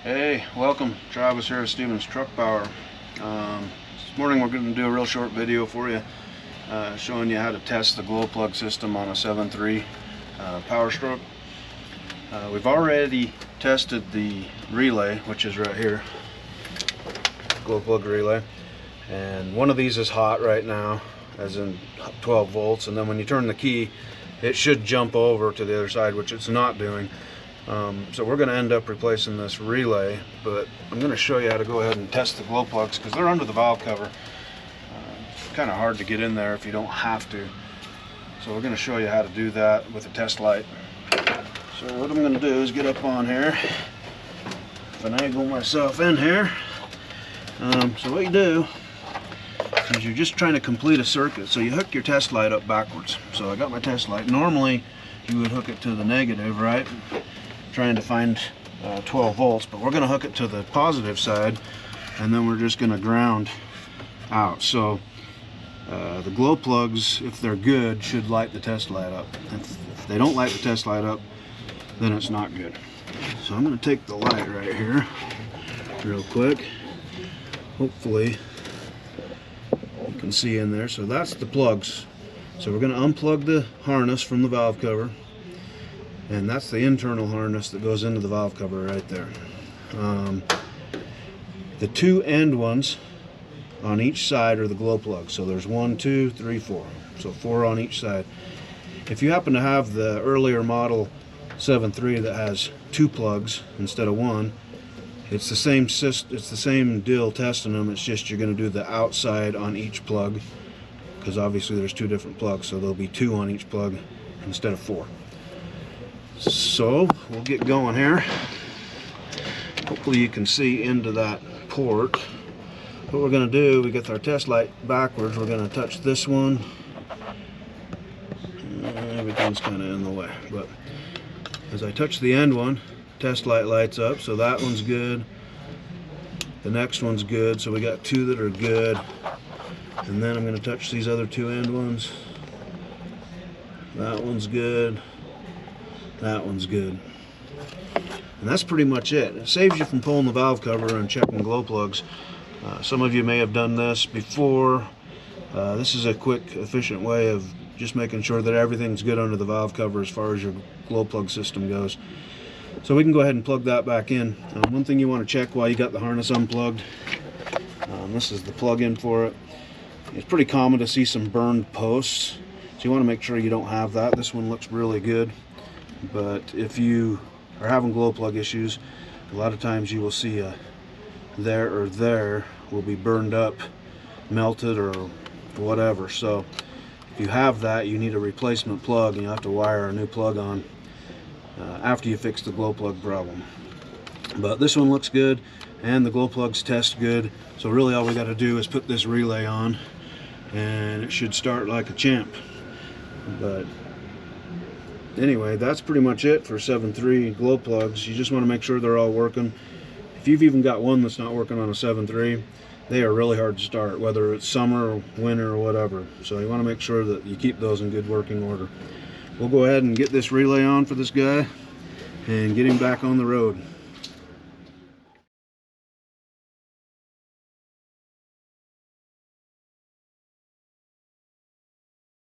Hey, welcome. Travis here at Stevens Truck Power. This morning we're going to do a real short video for you, showing you how to test the glow plug system on a 7.3 Powerstroke. We've already tested the relay, which is right here, glow plug relay, and one of these is hot right now, as in 12 volts, and then when you turn the key it should jump over to the other side, which it's not doing. So we're going to end up replacing this relay, but I'm going to show you how to go ahead and test the glow plugs because they're under the valve cover. It's kind of hard to get in there if you don't have to. So we're going to show you how to do that with a test light. So what I'm going to do is get up on here, finagle myself in here. So what you do is you're just trying to complete a circuit. So you hook your test light up backwards. So I got my test light. Normally you would hook it to the negative, right? Trying to find 12 volts, but we're going to hook it to the positive side, and then we're just going to ground out. So the glow plugs, if they're good, should light the test light up. If they don't light the test light up, then it's not good. So I'm going to take the light right here real quick. Hopefully you can see in there. So that's the plugs. So we're going to unplug the harness from the valve cover, and that's the internal harness that goes into the valve cover right there. The two end ones on each side are the glow plugs. So there's 1, 2, 3, 4. So 4 on each side. If you happen to have the earlier model 7.3 that has 2 plugs instead of 1, it's the same it's the same deal testing them. It's just you're going to do the outside on each plug, because obviously there's 2 different plugs, so there'll be 2 on each plug instead of 4. So we'll get going here. Hopefully you can see into that port. What we're going to do, we get our test light backwards. We're going to touch this one. Everything's kind of in the way, but as I touch the end one, test light lights up, so that one's good. The next one's good, so we got 2 that are good. And then I'm going to touch these other 2 end ones. That one's good. That one's good. And that's pretty much it. It saves you from pulling the valve cover and checking glow plugs. Some of you may have done this before. This is a quick, efficient way of just making sure that everything's good under the valve cover as far as your glow plug system goes. So we can go ahead and plug that back in. One thing you want to check while you got the harness unplugged, this is the plug-in for it. It's pretty common to see some burned posts, so you want to make sure you don't have that. This one looks really good, but if you are having glow plug issues, a lot of times you will see there will be burned up, melted, or whatever. So if you have that, you need a replacement plug, and you have to wire a new plug on after you fix the glow plug problem. But this one looks good, and the glow plugs test good, so really all we got to do is put this relay on and it should start like a champ. But anyway, that's pretty much it for 7.3 glow plugs. You just want to make sure they're all working. If you've even got one that's not working on a 7.3, they are really hard to start, whether it's summer or winter or whatever. So you want to make sure that you keep those in good working order. We'll go ahead and get this relay on for this guy and get him back on the road.